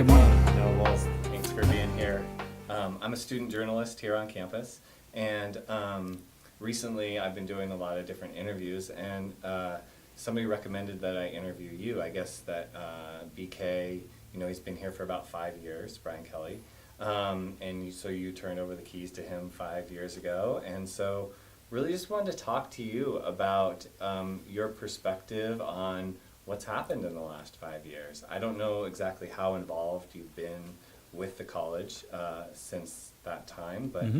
Good morning. Noah Volz. Thanks for being here. I'm a student journalist here on campus, and recently I've been doing a lot of different interviews, and somebody recommended that I interview you. I guess that BK, he's been here for about 5 years, Brian Kelly, so you turned over the keys to him 5 years ago, and so really just wanted to talk to you about your perspective on what's happened in the last 5 years. I don't know exactly how involved you've been with the college since that time, but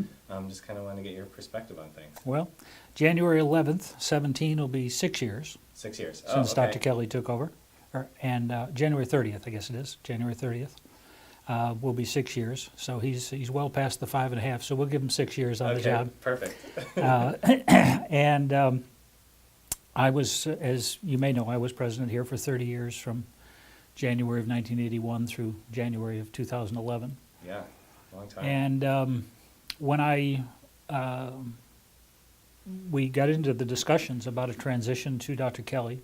just kind of want to get your perspective on things. Well, January 11th, 17 will be 6 years. 6 years. Since okay. Dr. Kelly took over. And January 30th, I guess it is, January 30th, will be 6 years. So he's well past the 5.5, so we'll give him 6 years on the job. Perfect. And I was, as you may know, I was president here for 30 years, from January of 1981 through January of 2011. Yeah, long time. And when we got into the discussions about a transition to Dr. Kelly,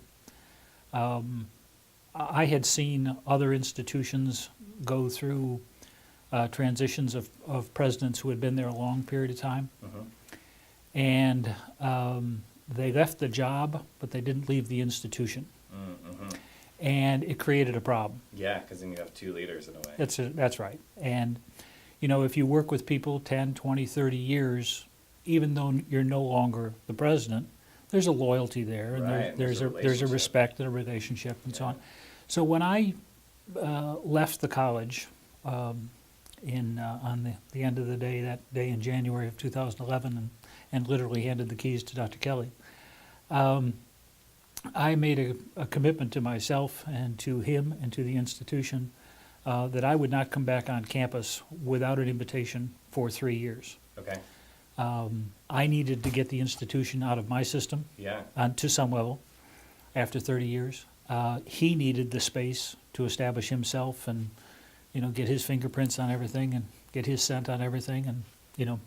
I had seen other institutions go through transitions of presidents who had been there a long period of time. And they left the job, but they didn't leave the institution. And it created a problem. Yeah, because then you have two leaders in a way. That's right. And, if you work with people 10, 20, 30 years, even though you're no longer the president, there's a loyalty there, and Right, there's a respect and a relationship and so on. So when I left the college on the end of the day, that day in January of 2011, and literally handed the keys to Dr. Kelly, I made a commitment to myself and to him and to the institution that I would not come back on campus without an invitation for 3 years. Okay. I needed to get the institution out of my system to some level after 30 years. He needed the space to establish himself and, get his fingerprints on everything and get his scent on everything and,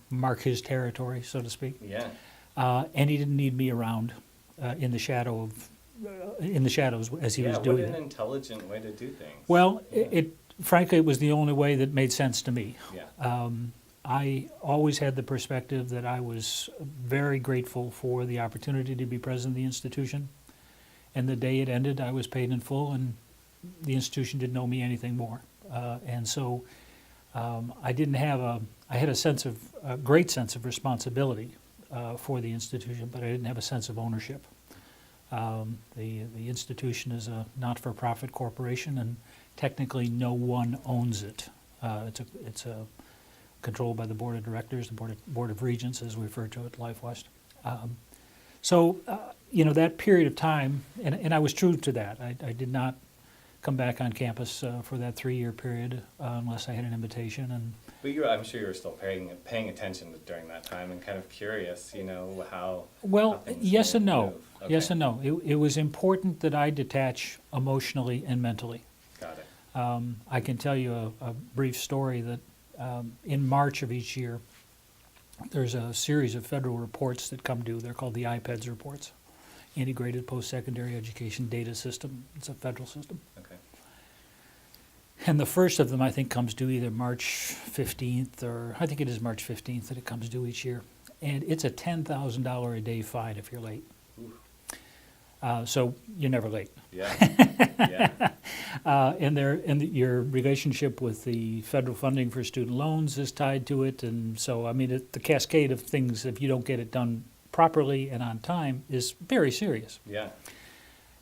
mark his territory, so to speak. Yeah. And he didn't need me around in the shadows as he was doing it. What an intelligent way to do things. Well, frankly, it was the only way that made sense to me. Yeah. I always had the perspective that I was very grateful for the opportunity to be president of the institution. And the day it ended, I was paid in full, and the institution didn't owe me anything more. And so I had a great sense of responsibility for the institution, but I didn't have a sense of ownership. The institution is a not-for-profit corporation, and technically no one owns it. It's controlled by the board of directors, the board of regents, as we refer to it, Life West. So that period of time, and I was true to that. I did not come back on campus for that 3-year period unless I had an invitation. But I'm sure you were still paying attention during that time and kind of curious, how. Well, how yes and no. Okay. Yes and no. It was important that I detach emotionally and mentally. Got it. I can tell you a brief story that in March of each year, there's a series of federal reports that come due. They're called the IPEDS reports, Integrated Post-Secondary Education Data System. It's a federal system. Okay. And the first of them, I think, comes due either March 15th or I think it is March 15th that it comes due each year. And it's a $10,000 a day fine if you're late. So you're never late. Yeah. Yeah. And your relationship with the federal funding for student loans is tied to it. And so, the cascade of things, if you don't get it done properly and on time, is very serious. Yeah.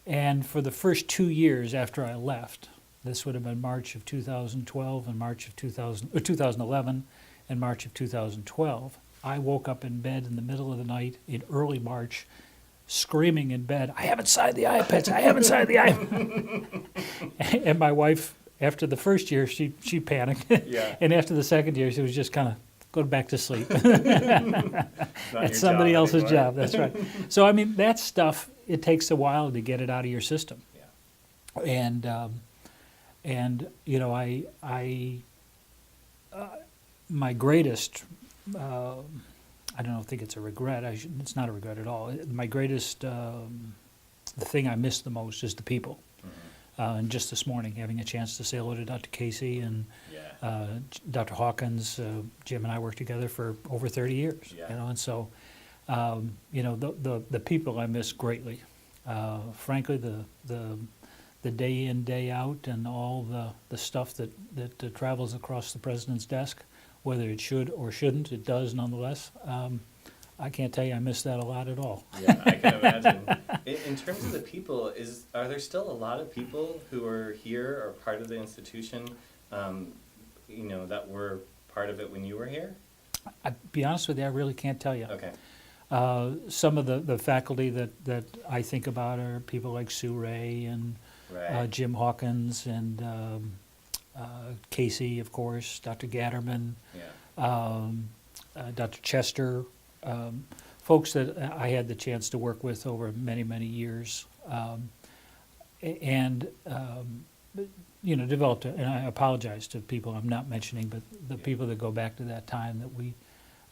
And for the first 2 years after I left, this would have been March of 2012 and March of 2011 and March of 2012, I woke up in bed in the middle of the night in early March, screaming in bed, "I haven't signed the iPads, I haven't signed the iPads." And my wife, after the first year, she panicked. Yeah. And after the second year, she was just kind of going back to sleep. It's somebody else's job, that's right. So, that stuff, it takes a while to get it out of your system. Yeah. And my greatest, I don't think it's a regret. It's not a regret at all. My greatest, the thing I miss the most is the people. And just this morning, having a chance to say hello to Dr. Casey and Yeah. Dr. Hawkins. Jim and I worked together for over 30 years. Yeah. You know, and so the people I miss greatly. Frankly, the day in, day out, and all the stuff that travels across the president's desk, whether it should or shouldn't, it does nonetheless. I can't tell you I miss that a lot at all. Yeah, I can imagine. In terms of the people, are there still a lot of people who are here or part of the institution, that were part of it when you were here? I'll be honest with you, I really can't tell you. Okay. Some of the faculty that I think about are people like Sue Ray and Right. Jim Hawkins and Casey, of course, Dr. Gatterman, Yeah. Dr. Chester, folks that I had the chance to work with over many, many years, and developed. And I apologize to people I'm not mentioning, but the Yeah. people that go back to that time that we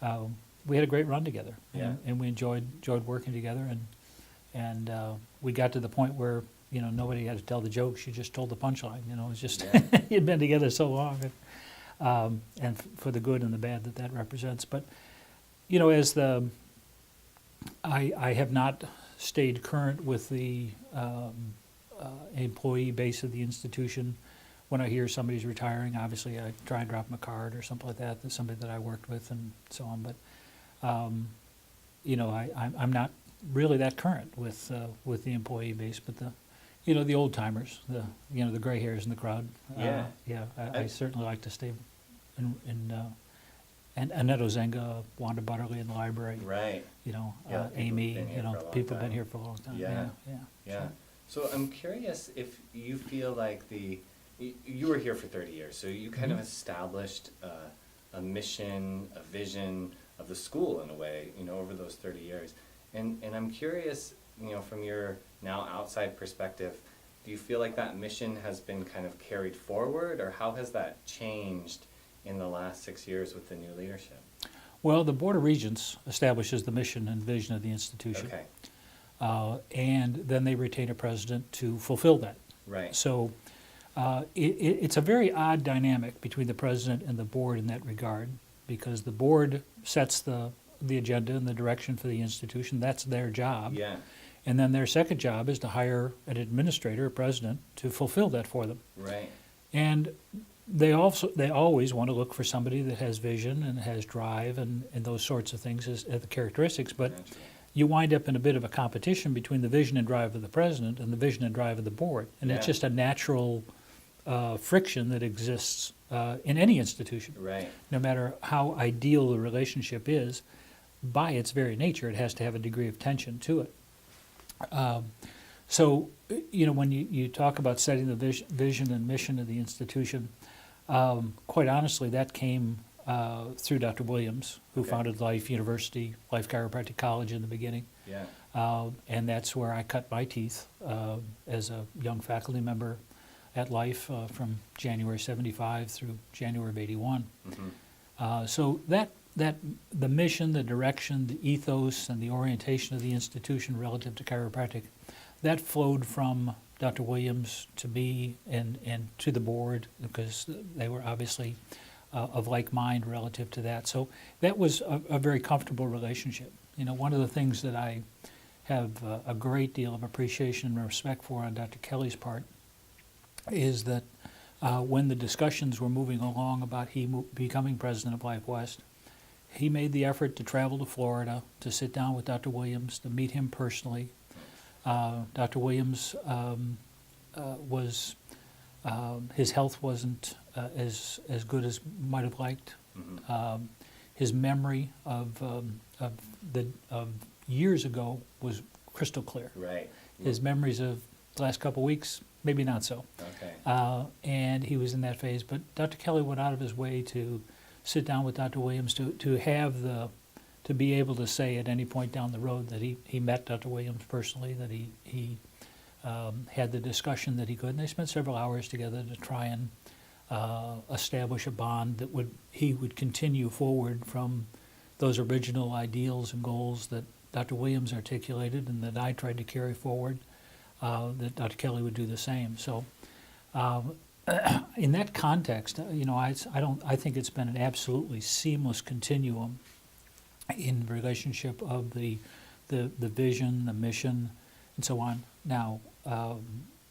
had a great run together, Yeah. and we enjoyed working together, and we got to the point where nobody had to tell the jokes; you just told the punchline. It was just Yeah. you'd been together so long, and for the good and the bad that represents. But as I have not stayed current with the employee base of the institution. When I hear somebody's retiring, obviously I try and drop them a card or something like that. That's somebody that I worked with and so on. But I'm not really that current with the employee base. But the old timers, the gray hairs in the crowd. Yeah. I certainly like to stay in and Annette Ozenga, Wanda Butterly in the library. Right. Yeah, Yeah, Amy. people have been here for a long People have been time. here for a long time. Yeah. Yeah. Yeah. So I'm curious if you feel like you were here for 30 years, so you kind of Mhm. established a mission, a vision of the school in a way, over those 30 years. And I'm curious, from your now outside perspective, do you feel like that mission has been kind of carried forward, or how has that changed in the last 6 years with the new leadership? Well, the Board of Regents establishes the mission and vision of the institution. Okay. And then they retain a president to fulfill that. Right. So it's a very odd dynamic between the president and the board in that regard, because the board sets the agenda and the direction for the institution. That's their job. Yeah. And then their second job is to hire an administrator, a president, to fulfill that for them. Right. And they always want to look for somebody that has vision and has drive and those sorts of things as the characteristics. But Naturally. you wind up in a bit of a competition between the vision and drive of the president and the vision and drive of the board. And it's Yeah. just a natural friction that exists in any institution. Right. No matter how ideal the relationship is, by its very nature, it has to have a degree of tension to it. So, when you talk about setting the vision and mission of the institution, quite honestly, that came through Dr. Williams, who Okay. founded Life University, Life Chiropractic College in the beginning. Yeah. And that's where I cut my teeth as a young faculty member at Life from January 75 through January of 81. Mm-hmm. So that the mission, the direction, the ethos, and the orientation of the institution relative to chiropractic, that flowed from Dr. Williams to me and to the board, because they were obviously of like mind relative to that. So that was a very comfortable relationship. One of the things that I have a great deal of appreciation and respect for on Dr. Kelly's part is that when the discussions were moving along about becoming president of Life West, he made the effort to travel to Florida to sit down with Dr. Williams, to meet him personally. Dr. Williams his health wasn't as good as might have liked. Mm-hmm. His memory of years ago was crystal clear. Right. His memories of the last couple of weeks, maybe not so. Okay. And he was in that phase. But Dr. Kelly went out of his way to sit down with Dr. Williams to be able to say at any point down the road that he met Dr. Williams personally, that he had the discussion that he could. And they spent several hours together to try and establish a bond that he would continue forward from those original ideals and goals that Dr. Williams articulated and that I tried to carry forward, that Dr. Kelly would do the same. So In that context, I think it's been an absolutely seamless continuum in relationship of the vision, the mission, and so on. Now,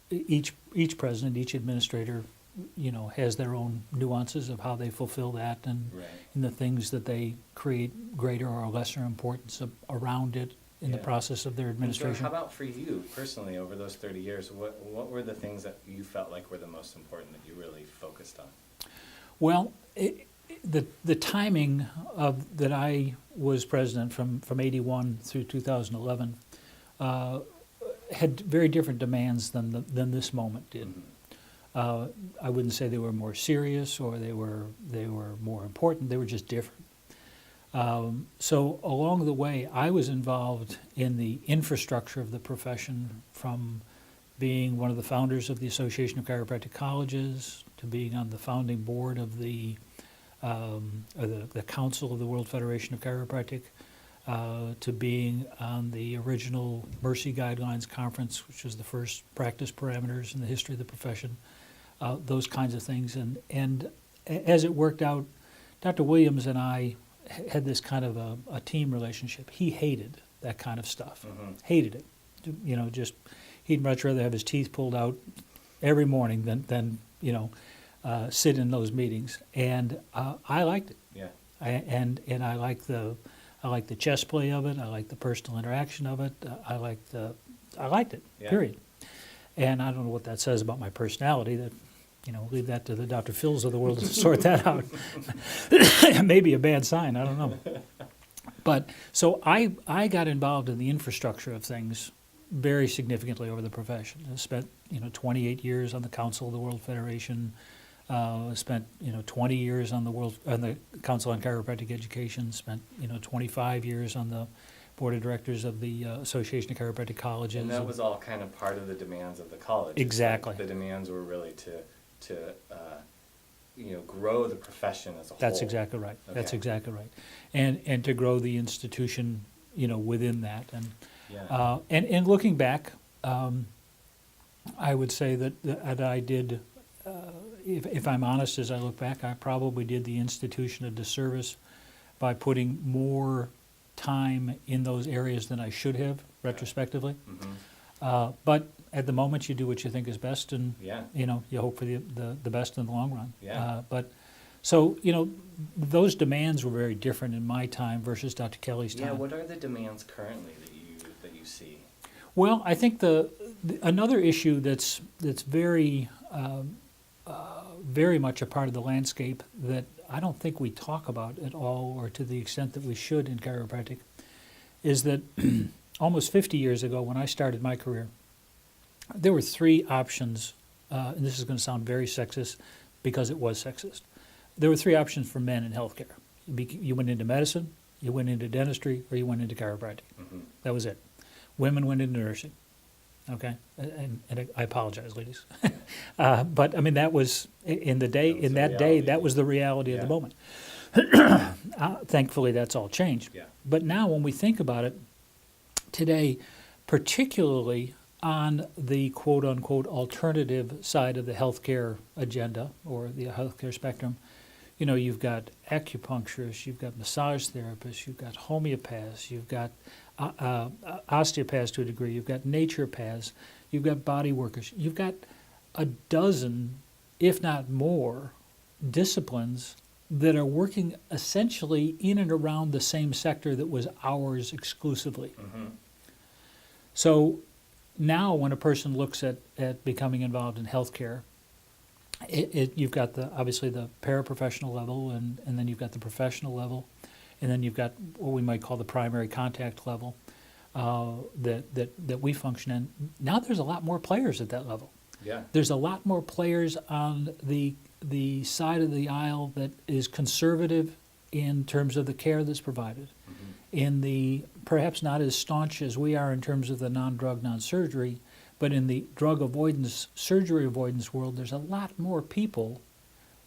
each president, each administrator, has their own nuances of how they fulfill that, and the things that they create greater or lesser importance around it in the process of their administration. So how about for you personally, over those 30 years, what were the things that you felt like were the most important that you really focused on? Well, the timing of that I was president from 81 through 2011 had very different demands than this moment did. Mm-hmm. I wouldn't say they were more serious or they were more important. They were just different. So along the way, I was involved in the infrastructure of the profession, from being one of the founders of the Association of Chiropractic Colleges to being on the founding board of the Council of the World Federation of Chiropractic, to being on the original Mercy Guidelines Conference, which was the first practice parameters in the history of the profession, those kinds of things. And as it worked out, Dr. Williams and I had this kind of a team relationship. He hated that kind of stuff, hated it. Just he'd much rather have his teeth pulled out every morning than sit in those meetings. And I liked it. Yeah. And I like the chess play of it. I like the personal interaction of it. I liked it. Yeah. Period. And I don't know what that says about my personality. That leave that to the Dr. Phils of the world to sort that out. Maybe a bad sign. I don't know. But so I got involved in the infrastructure of things very significantly over the profession. I spent 28 years on the Council of the World Federation. Spent 20 years on the Council on Chiropractic Education. Spent 25 years on the board of directors of the Association of Chiropractic Colleges. And that was all kind of part of the demands of the college. Exactly. The demands were really to grow the profession as a whole. That's exactly right. Okay. That's exactly right. And to grow the institution, within that. And and looking back, I would say that I did. If I'm honest, as I look back, I probably did the institution a disservice by putting more time in those areas than I should have, retrospectively. Mm-hmm. But at the moment, you do what you think is best, and Yeah. you hope for the best in the long run. Yeah. But so those demands were very different in my time versus Dr. Kelly's time. Yeah. What are the demands currently that you see? Well, I think another issue that's very very much a part of the landscape that I don't think we talk about at all, or to the extent that we should in chiropractic, is that almost 50 years ago, when I started my career, there were three options, and this is going to sound very sexist because it was sexist. There were three options for men in healthcare. You went into medicine, you went into dentistry, or you went into chiropractic. Mm-hmm. That was it. Women went into nursing. Okay, and I apologize, ladies, but I mean that was in the day. In that day, that was the reality of the moment. Thankfully, that's all changed. Yeah. But now, when we think about it today, particularly on the quote-unquote alternative side of the healthcare agenda or the healthcare spectrum, you've got acupuncturists, you've got massage therapists, you've got homeopaths, you've got osteopaths to a degree, you've got naturopaths, you've got body workers, you've got a dozen, if not more, disciplines that are working essentially in and around the same sector that was ours exclusively. Mm-hmm. So now when a person looks at becoming involved in healthcare, you've got obviously the paraprofessional level, and then you've got the professional level, and then you've got what we might call the primary contact level that we function in. Now there's a lot more players at that level. Yeah. There's a lot more players on the side of the aisle that is conservative in terms of the care that's provided. Mm-hmm. In the perhaps not as staunch as we are in terms of the non-drug, non-surgery, but in the drug avoidance, surgery avoidance world, there's a lot more people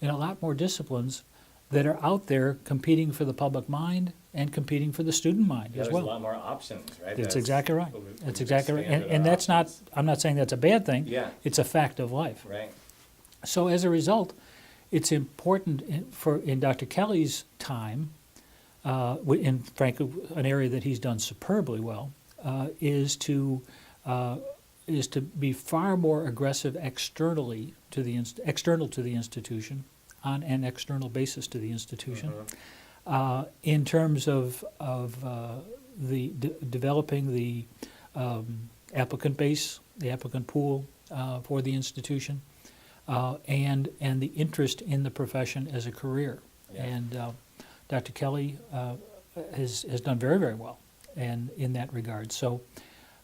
in a lot more disciplines that are out there competing for the public mind and competing for the student mind as well. There's a lot more options, right? That's exactly right. We've That's exactly right. expanded And our that's not, options. I'm not saying that's a bad thing. Yeah. It's a fact of life. Right. So as a result, it's important in Dr. Kelly's time, and frankly, an area that he's done superbly well, is to be far more aggressive externally to the external to the institution, on an external basis to the institution, in terms of developing the applicant base, the applicant pool for the institution, and the interest in the profession as a career. Yeah. And Dr. Kelly has done very, very well in that regard. So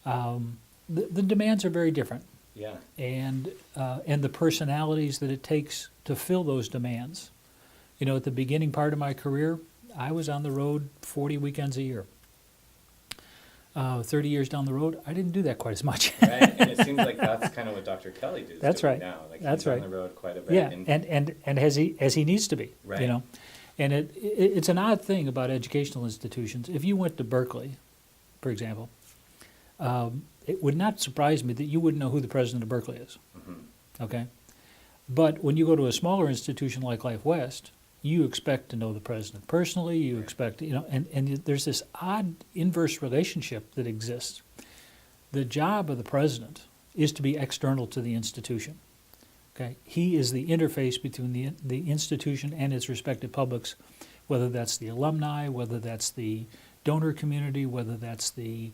the demands are very different. Yeah. And the personalities that it takes to fill those demands. You know, at the beginning part of my career, I was on the road 40 weekends a year. 30 years down the road, I didn't do that quite as much. Right, and it seems like that's kind of what Dr. Kelly does That's right. now. Like That's he's right. on the road quite a bit. Yeah, and as he needs to be, Right. you know. And it's an odd thing about educational institutions. If you went to Berkeley, for example, it would not surprise me that you wouldn't know who the president of Berkeley is. Mm-hmm. Okay? But when you go to a smaller institution like Life West, you expect to know the president personally, you expect, you know, and there's this odd inverse relationship that exists. The job of the president is to be external to the institution. Okay? He is the interface between the institution and its respective publics, whether that's the alumni, whether that's the donor community, whether that's the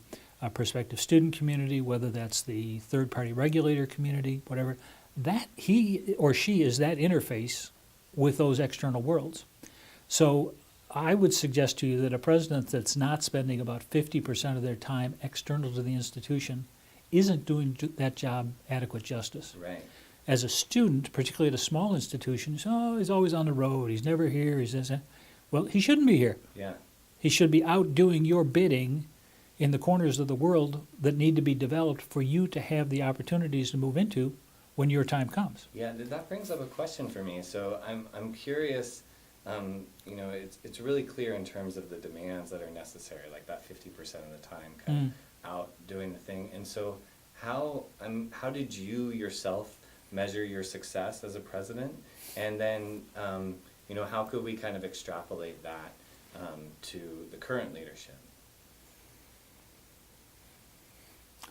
prospective student community, whether that's the third-party regulator community, whatever. That he or she is that interface with those external worlds. So I would suggest to you that a president that's not spending about 50% of their time external to the institution isn't doing that job adequate justice. Right. As a student, particularly at a small institution, he's always on the road, he's never here, he's this. Well, he shouldn't be here. Yeah. He should be out doing your bidding in the corners of the world that need to be developed for you to have the opportunities to move into when your time comes. Yeah, that brings up a question for me. So I'm curious. You know, it's really clear in terms of the demands that are necessary, like that 50% of the time kind of out doing the thing. And so how did you yourself measure your success as a president? And then you know, how could we kind of extrapolate that to the current leadership?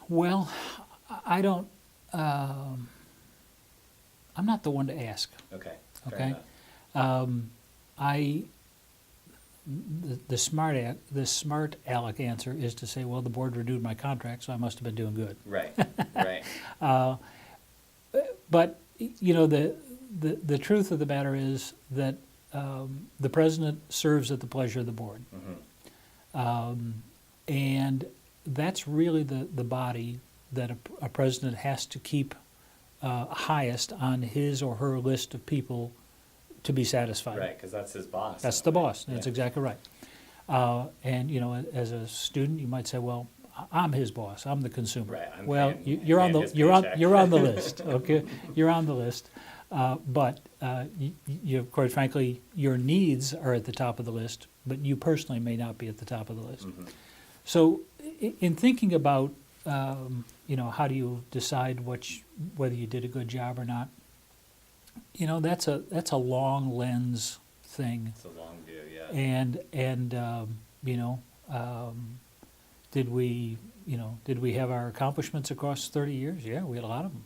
Well, I don't. I'm not the one to ask. Okay. Fair Okay. enough. The smart aleck answer is to say, well, the board renewed my contract, so I must have been doing good. Right. Right. But you know, the truth of the matter is that the president serves at the pleasure of the board, and that's really the body that a president has to keep highest on his or her list of people to be satisfied. Right, because that's his boss. That's in a the way. boss. That's Yeah. exactly right. And you know, as a student, you might say, "Well, I'm his boss. I'm the consumer." Right, I'm well, paying- you're on paying the his you're on paycheck. you're on the list. Okay, you're on the list. But you, quite frankly, your needs are at the top of the list, but you personally may not be at the top of the list. Mhm. So, in thinking about you know, how do you decide whether you did a good job or not? You know, that's a long lens thing. It's a long view, yeah. And you know, did we have our accomplishments across 30 years? Yeah, we had a lot of them.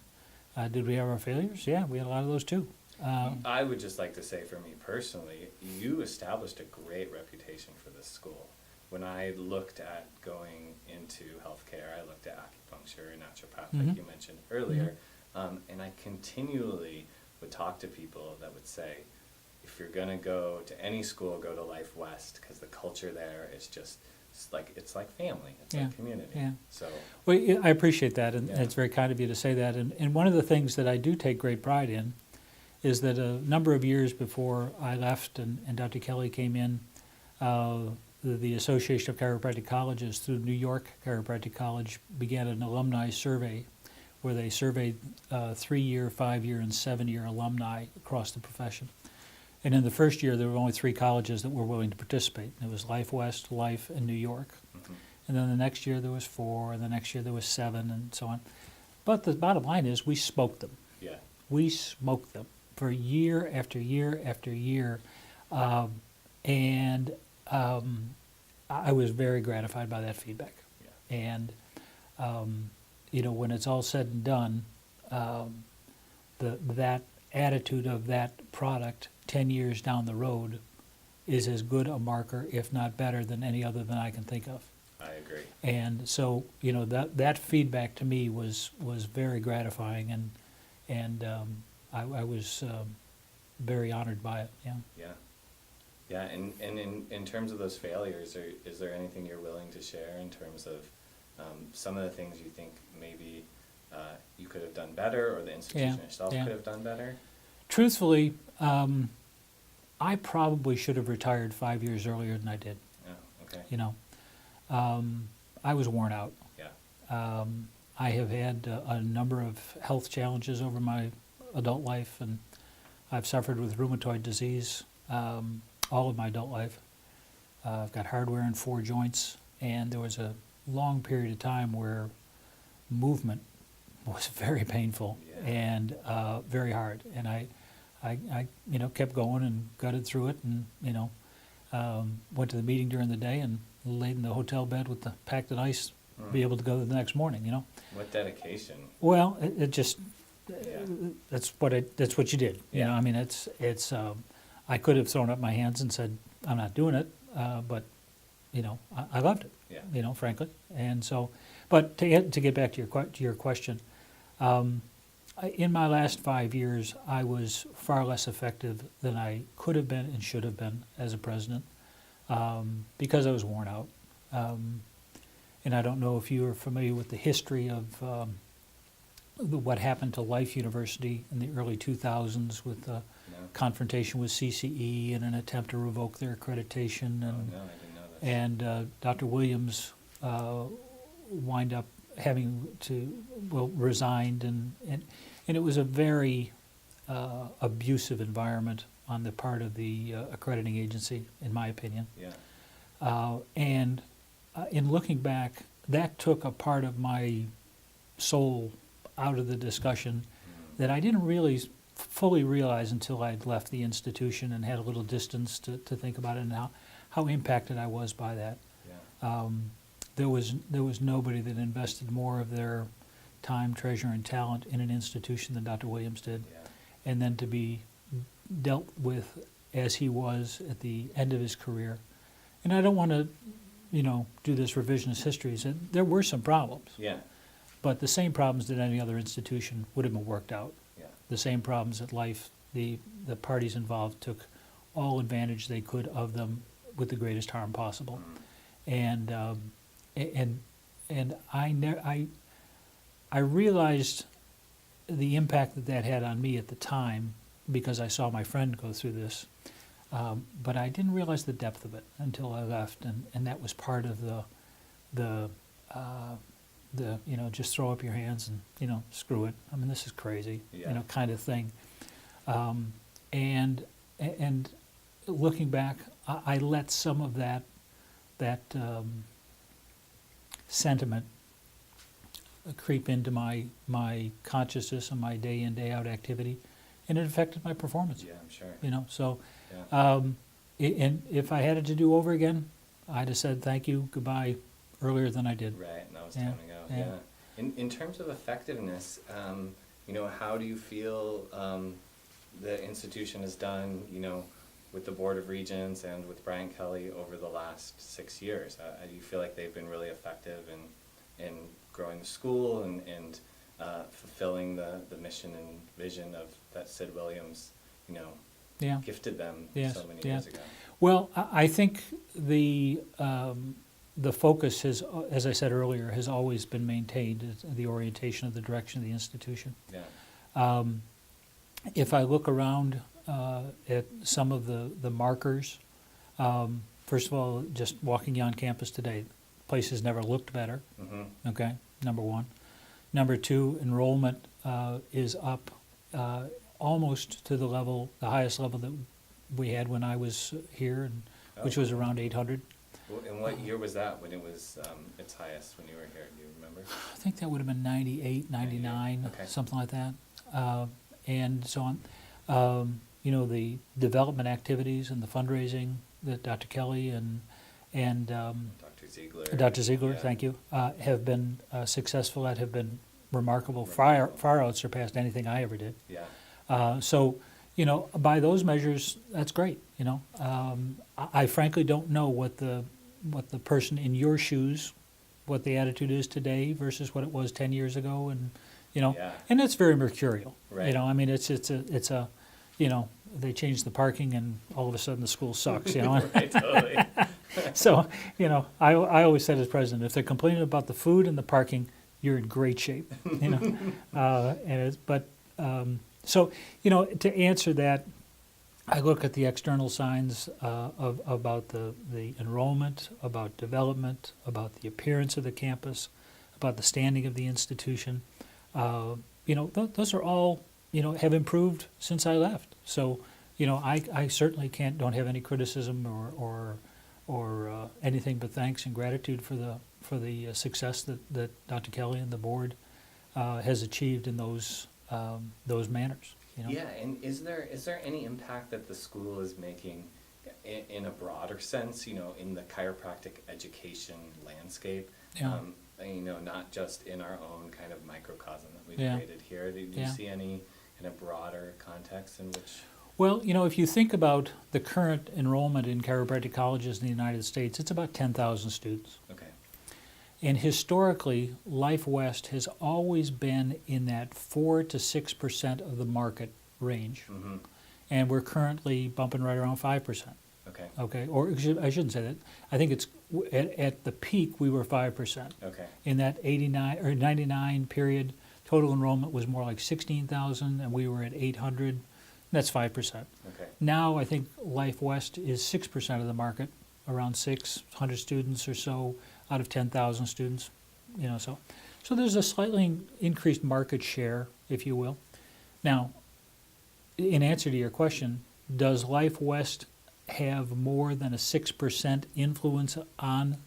Did we have our failures? Yeah, we had a lot of those too. I would just like to say, for me personally, you established a great reputation for this school. When I looked at going into healthcare, I looked at acupuncture and naturopath, like you mentioned earlier, and I continually would talk to people that would say, if you're going to go to any school, go to Life West, because the culture there is just, it's like family, it's Yeah, like community. yeah. So, Well, I appreciate that, and Yeah. it's very kind of you to say that. And one of the things that I do take great pride in is that a number of years before I left and Dr. Kelly came in, the Association of Chiropractic Colleges through New York Chiropractic College began an alumni survey where they surveyed 3-year, 5-year, and 7-year alumni across the profession. And in the first year, there were only 3 colleges that were willing to participate. It was Life West, Life, and New York. And then the next year there was 4, and the next year there was 7, and so on. But the bottom line is we smoked them. yeah. We smoked them. for year after year after year. And I was very gratified by that feedback. Yeah. And, when it's all said and done, that attitude of that product 10 years down the road is as good a marker, if not better, than any other than I can think of. I agree. And so, that feedback to me was very gratifying, and I was very honored by it. Yeah. Yeah. Yeah, and in terms of those failures, is there anything you're willing to share in terms of some of the things you think maybe you could have done better, or the institution itself could have done better? Truthfully, I probably should have retired 5 years earlier than I did. Oh, okay. I was worn out. Yeah. I have had a number of health challenges over my adult life, and I've suffered with rheumatoid disease all of my adult life. I've got hardware in 4 joints, and there was a long period of time where movement was very painful and very hard. And I kept going and gutted through it, and went to the meeting during the day and laid in the hotel bed with the packed in ice, be able to go the next morning. What dedication. Well, it just that's what you did. Yeah. It's I could have thrown up my hands and said I'm not doing it, but I loved it. Yeah. Frankly. And so, but to get back to your question, in my last 5 years, I was far less effective than I could have been and should have been as a president, because I was worn out. And I don't know if you are familiar with the history of what happened to Life University in the early 2000s with the confrontation with CCE and an attempt to revoke their accreditation. And, I didn't know this. And Dr. Williams wind up having to, resigned, and it was a very abusive environment on the part of the accrediting agency, in my opinion. Yeah. And in looking back, that took a part of my soul out of the discussion that I didn't really fully realize until I'd left the institution and had a little distance to think about it, and how impacted I was by that. Yeah. There was nobody that invested more of their time, treasure, and talent in an institution than Dr. Williams did. Yeah. And then to be dealt with as he was at the end of his career. And I don't want to, do this revisionist history. So there were some problems, Yeah. but the same problems that any other institution would have been worked out. Yeah. The same problems at Life, the parties involved took all advantage they could of them with the greatest harm possible. And I realized the impact that had on me at the time, because I saw my friend go through this, but I didn't realize the depth of it until I left, and that was part of the just throw up your hands and screw it. This is crazy, kind of thing. And looking back, I let some of that sentiment creep into my consciousness and my day in, day out activity, and it affected my performance. Yeah, I'm sure. So, Yeah. and if I had it to do over again, I'd have said thank you, goodbye, earlier than I did. Right, and that was Yeah, time to go. yeah. Yeah. In terms of effectiveness, how do you feel the institution has done, with the Board of Regents and with Brian Kelly over the last 6 years? Do you feel like they've been really effective in growing the school and fulfilling the mission and vision of that Sid Williams, Yeah. gifted them Yes, so many yeah. years ago? Well, I think the focus has, as I said earlier, has always been maintained, the orientation of the direction of the institution. Yeah. If I look around at some of the markers, first of all, just walking on campus today, the place has never looked better. Mm-hmm. Okay, number one. Number two, enrollment is up almost to the highest level that we had when I was here, which was around 800. Well, and what year was that when it was its highest when you were here? Do you remember? I think that would have been 98, 99, Okay. something like that, and so on. The development activities and the fundraising that Dr. Kelly and Dr. Ziegler. Dr. Ziegler, Yeah. thank you, have been successful at, have been remarkable, far outsurpassed anything I ever did. Yeah. So, by those measures, that's great. I frankly don't know what the person in your shoes, what the attitude is today versus what it was 10 years ago, and Yeah. and it's very mercurial. Right. I mean, it's a they changed the parking and all of a sudden the school sucks. Right, totally. So, I always said as president, if they're complaining about the food and the parking, you're in great shape. So, to answer that, I look at the external signs about the enrollment, about development, about the appearance of the campus, about the standing of the institution. Those are all, have improved since I left. So, I certainly don't have any criticism or anything but thanks and gratitude for the success that Dr. Kelly and the board has achieved in those manners. Yeah, and is there any impact that the school is making in a broader sense, in the chiropractic education landscape? Yeah. Not just in our own kind of microcosm that we've Yeah. created here. Do you Yeah. see any in a broader context in which? Well, if you think about the current enrollment in chiropractic colleges in the United States, it's about 10,000 students. Okay. And historically, Life West has always been in that 4 to 6% of the market range. Mm-hmm. And we're currently bumping right around 5%. Okay. Okay, or I shouldn't say that. I think it's at the peak we were 5%. Okay. In that 89 or 99 period, total enrollment was more like 16,000, and we were at 800. That's 5%. Okay. Now I think Life West is 6% of the market, around 600 students or so out of 10,000 students. So there's a slightly increased market share, if you will. Now, in answer to your question, does Life West have more than a 6% influence on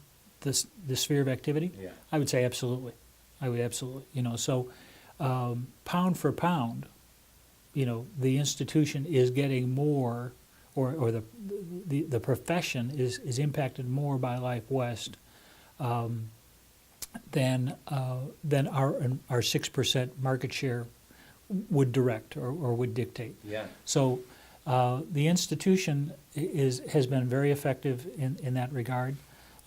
the sphere of activity? Yeah. I would say absolutely. I would absolutely. So pound for pound, the institution is getting more, or the profession is impacted more by Life West than our 6% market share would direct or would dictate. Yeah. So the institution has been very effective in that regard.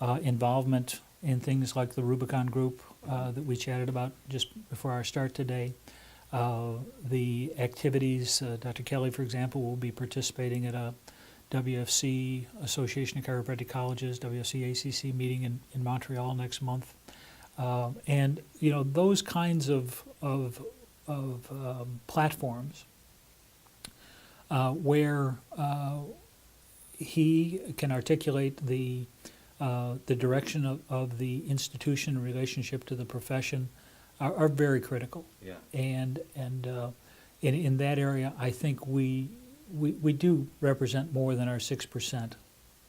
Involvement in things like the Rubicon Group that we chatted about just before our start today. The activities, Dr. Kelly, for example, will be participating at a WFC, Association of Chiropractic Colleges, WFC-ACC meeting in Montreal next month. And those kinds of platforms where he can articulate the direction of the institution in relationship to the profession are very critical. Yeah. And in that area, I think we do represent more than our 6%,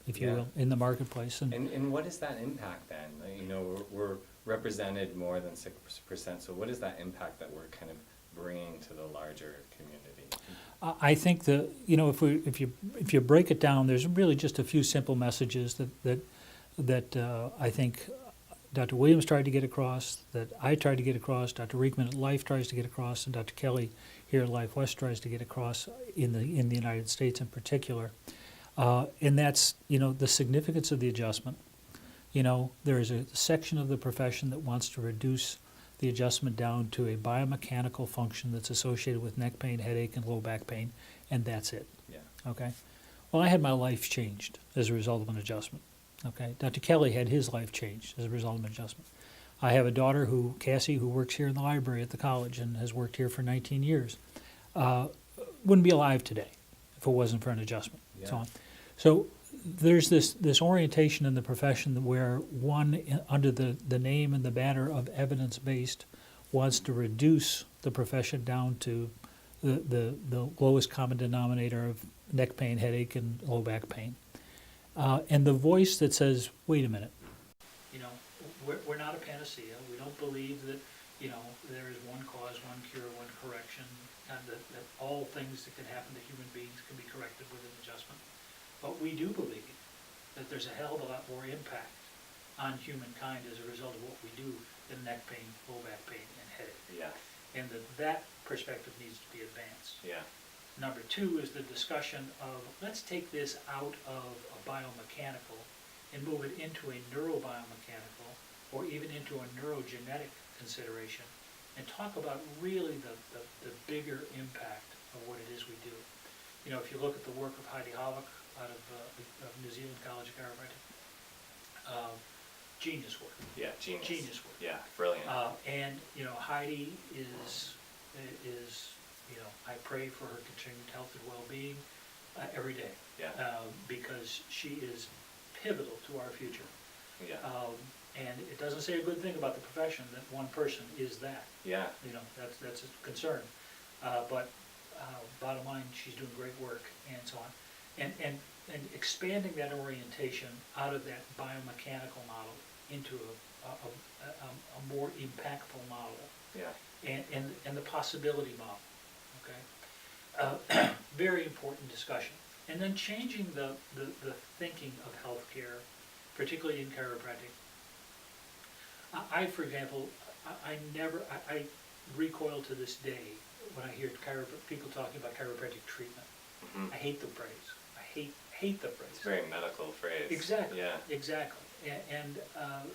if you Yeah. will, in the marketplace. And what is that impact then? We're represented more than 6%. So what is that impact that we're kind of bringing to the larger community? I think if you break it down, there's really just a few simple messages that I think Dr. Williams tried to get across, that I tried to get across, Dr. Riekman at Life tries to get across, and Dr. Kelly here at Life West tries to get across in the United States in particular. And that's the significance of the adjustment. There is a section of the profession that wants to reduce the adjustment down to a biomechanical function that's associated with neck pain, headache, and low back pain, and that's it. Yeah. Okay? Well, I had my life changed as a result of an adjustment. Okay? Dr. Kelly had his life changed as a result of an adjustment. I have a daughter, Cassie, who works here in the library at the college and has worked here for 19 years. Wouldn't be alive today if it wasn't for an adjustment. Yeah. So there's this orientation in the profession where one, under the name and the banner of evidence-based, wants to reduce the profession down to the lowest common denominator of neck pain, headache, and low back pain. And the voice that says, wait a minute, we're not a panacea. We don't believe that, there is one cause, one cure, one correction. and that all things that can happen to human beings can be corrected with an adjustment. But we do believe that there's a hell of a lot more impact on humankind as a result of what we do than neck pain, low back pain, and headache. Yeah. And that perspective needs to be advanced. Yeah. Number two is the discussion of, let's take this out of a biomechanical and move it into a neurobiomechanical or even into a neurogenetic consideration and talk about really the bigger impact of what it is we do. You know, if you look at the work of Heidi Hollick out of New Zealand College of Chiropractic, genius work. Yeah, genius. Genius work. Yeah, brilliant. And, you know, Heidi is, you know, I pray for her continued health and well-being every day. Yeah. Because she is pivotal to our future. Yeah. And it doesn't say a good thing about the profession that one person is that. Yeah. You know, that's a concern. But bottom line, she's doing great work and so on. And expanding that orientation out of that biomechanical model into a more impactful model. Yeah. And the possibility model, okay? Very important discussion. And then changing the thinking of healthcare, particularly in chiropractic. For example, I recoil to this day when I hear people talking about chiropractic treatment. Mm-hmm. I hate the phrase. I hate the phrase. It's a very medical phrase. Exactly. Yeah. Exactly. And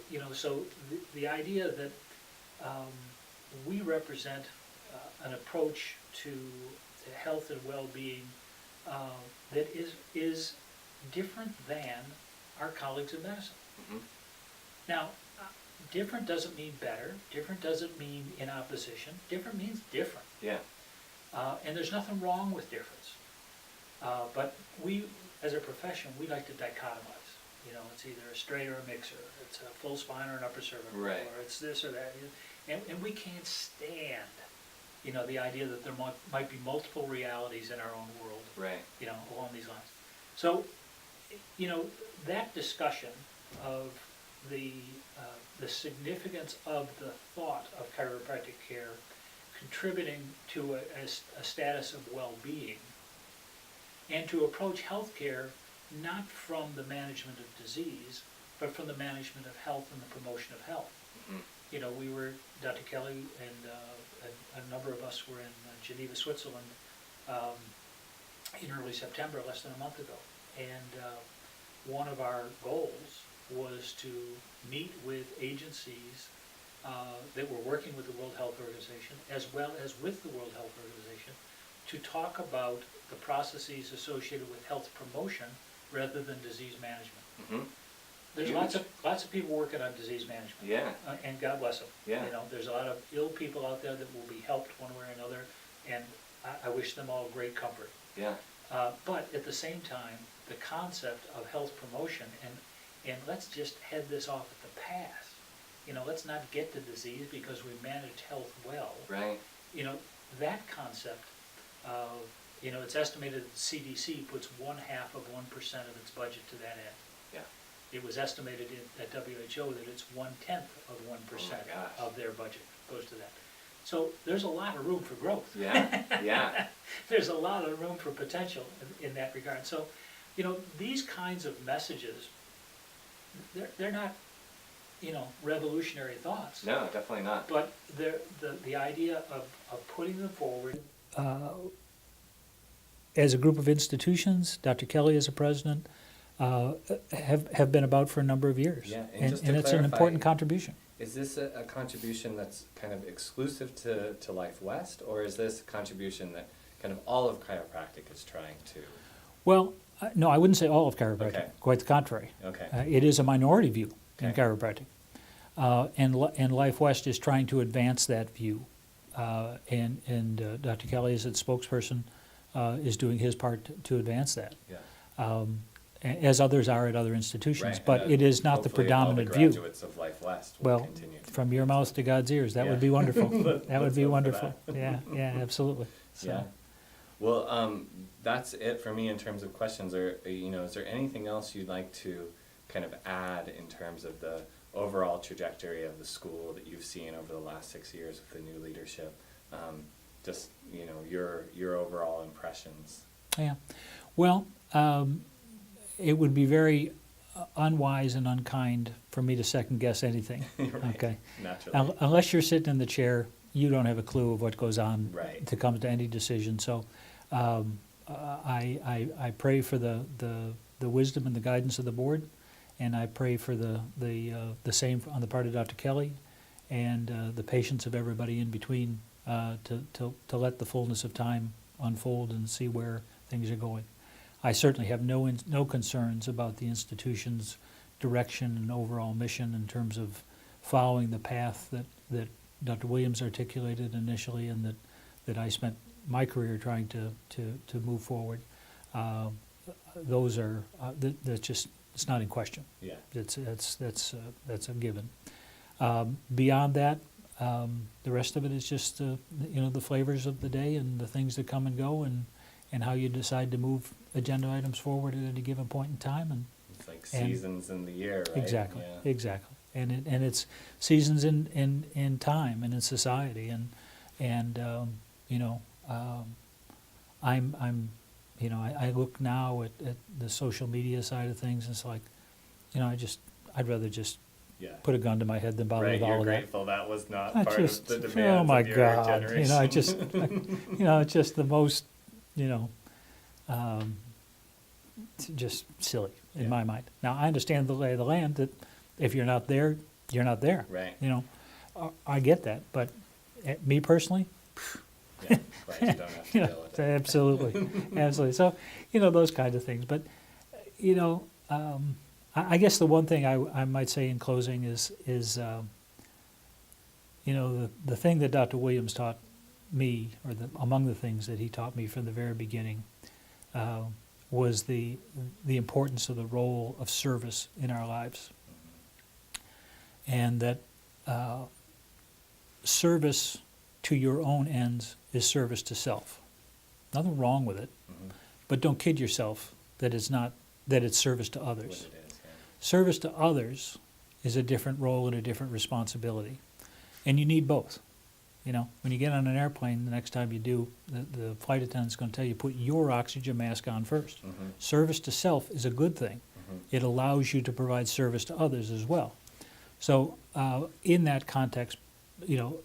you know, so the idea that we represent an approach to health and well-being that is different than our colleagues in medicine. Mm-hmm. Now, different doesn't mean better. Different doesn't mean in opposition. Different means different. Yeah. And there's nothing wrong with difference. But we, as a profession, we like to dichotomize. You know, it's either a straight or a mixer. It's a full spine or an upper cervical, right. or it's this or that. And we can't stand, you know, the idea that there might be multiple realities in our own world. Right. You know, along these lines. So, you know, that discussion of the significance of the thought of chiropractic care contributing to a status of well-being, and to approach healthcare not from the management of disease, but from the management of health and the promotion of health. Mm-hmm. You know, Dr. Kelly and a number of us were in Geneva, Switzerland in early September, less than a month ago. And one of our goals was to meet with agencies that were working with the World Health Organization, as well as with the World Health Organization, to talk about the processes associated with health promotion rather than disease management. Mm-hmm. There's lots of people working on disease management. Yeah. And God bless them. Yeah. You know, there's a lot of ill people out there that will be helped one way or another, and I wish them all great comfort. Yeah. But at the same time, the concept of health promotion, and let's just head this off at the pass. You know, let's not get to disease because we managed health well. Right. You know, that concept of, you know, it's estimated that the CDC puts 0.5% of its budget to that end. Yeah. It was estimated at WHO that it's 1/10 of 1% of their budget goes to that. So there's a lot of room for growth. Yeah, yeah. There's a lot of room for potential in that regard. So, you know, these kinds of messages, they're not, you know, revolutionary thoughts. No, definitely not. But the idea of putting them forward. As a group of institutions, Dr. Kelly as a president, have been about for a number of years. Yeah, and just to it's an clarify, important contribution. Is this a contribution that's kind of exclusive to Life West, or is this a contribution that kind of all of chiropractic is trying to? Well, no, I wouldn't say all of chiropractic. Okay. Quite the contrary. Okay. It is a minority view in Okay. chiropractic. And Life West is trying to advance that view. And Dr. Kelly, as its spokesperson, is doing his part to advance that. Yeah. As others are at other institutions, Right, but and it is not the hopefully predominant all the view. graduates of Life West will Well, continue to from your mouth to God's ears, that would be wonderful. That would be hope for wonderful. that. Yeah, absolutely. So, Yeah. Well, that's it for me in terms of questions. Or is there anything else you'd like to kind of add in terms of the overall trajectory of the school that you've seen over the last 6 years with the new leadership, just, you know, your overall impressions. Yeah. Well, it would be very unwise and unkind for me to second guess anything. Right. Okay. Naturally. Unless you're sitting in the chair, you don't have a clue of what goes on Right. to come to any decision. So I pray for the wisdom and the guidance of the board, and I pray for the same on the part of Dr. Kelly, and the patience of everybody in between to let the fullness of time unfold and see where things are going. I certainly have no concerns about the institution's direction and overall mission in terms of following the path that Dr. Williams articulated initially, and that I spent my career trying to move forward. Those are that's just, it's not in question. Yeah. That's a given. Beyond that, the rest of it is just you know, the flavors of the day and the things that come and go, and how you decide to move agenda items forward at any given point in time. And It's like seasons in the year, right? exactly, Yeah. exactly. And it's seasons in time and in society, and you know, I'm you know, I look now at the social media side of things, and it's like, you know, I'd rather just Yeah. put a gun to my head than bother Right, with all you're of that. grateful that was not I part just, of the demands oh my of your God, generation. you know, you know, it's just the most, you know, it's just silly in Yeah. my mind. Now, I understand the lay of the land, that if you're not there, you're not there. Right. You know, I get that, but me personally, Yeah. Glad you don't have to you know, deal with it. absolutely, absolutely. So, you know, those kinds of things. But, you know, I guess the one thing I might say in closing is you know, the thing that Dr. Williams taught me, or among the things that he taught me from the very beginning, was the importance of the role of service in our lives, and that service to your own ends is service to self. Nothing wrong with it, Mhm. but don't kid yourself that it's service to others. What it is, yeah. Service to others is a different role and a different responsibility, and you need both. You know, when you get on an airplane, the next time you do, the flight attendant's going to tell you, put your oxygen mask on first. Mhm. Service to self is a good thing. Mhm. It allows you to provide service to others as well. So in that context, you know,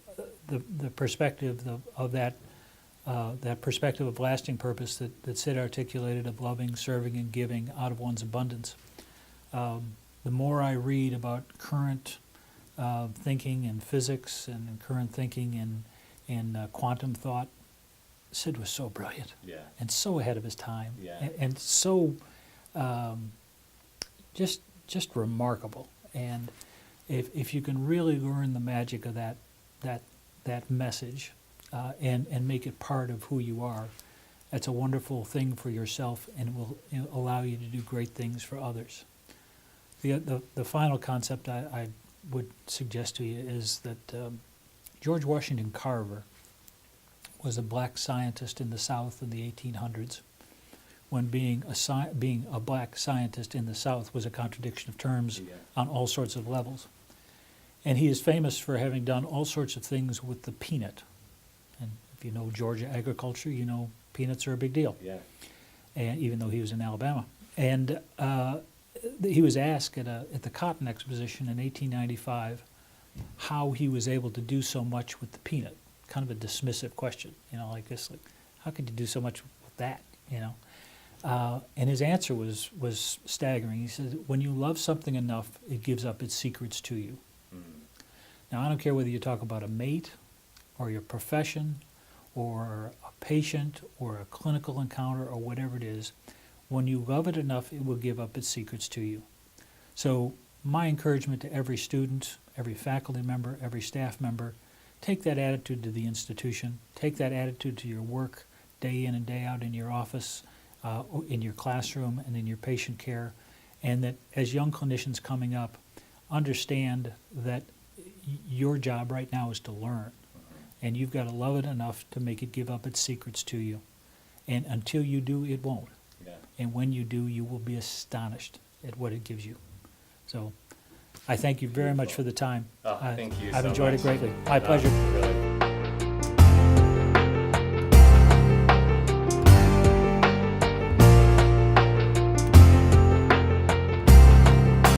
the perspective of that perspective of lasting purpose that Sid articulated, of loving, serving, and giving out of one's abundance, the more I read about current thinking in physics and current thinking in quantum thought, Sid was so brilliant Yeah. and so ahead of his time, Yeah. and so just remarkable. And if you can really learn the magic of that message and make it part of who you are, that's a wonderful thing for yourself, and it will, you know, allow you to do great things for others. The final concept I would suggest to you is that George Washington Carver was a black scientist in the South in the 1800s, when being a black scientist in the South was a contradiction of terms Yeah. on all sorts of levels. And he is famous for having done all sorts of things with the peanut. And if you know Georgia agriculture, you know peanuts are a big deal, Yeah. and even though he was in Alabama. And he was asked at the Cotton Exposition in 1895 how he was able to do so much with the peanut. Kind of a dismissive question, you know, like this, like, how could you do so much with that, you know? And his answer was staggering. He said, when you love something enough, it gives up its secrets to you. Mm. Now, I don't care whether you talk about a mate or your profession or a patient or a clinical encounter or whatever it is. When you love it enough, it will give up its secrets to you. So my encouragement to every student, every faculty member, every staff member, take that attitude to the institution, take that attitude to your work day in and day out in your office, in your classroom, and in your patient care, and that as young clinicians coming up, understand that your job right now is to learn, and you've got to love it enough to make it give up its secrets to you. And until you do, it won't. Yeah. And when you do, you will be astonished at what it gives you. So I thank you very much for the time. Oh, thank you I've so enjoyed much. it greatly. My pleasure. Really.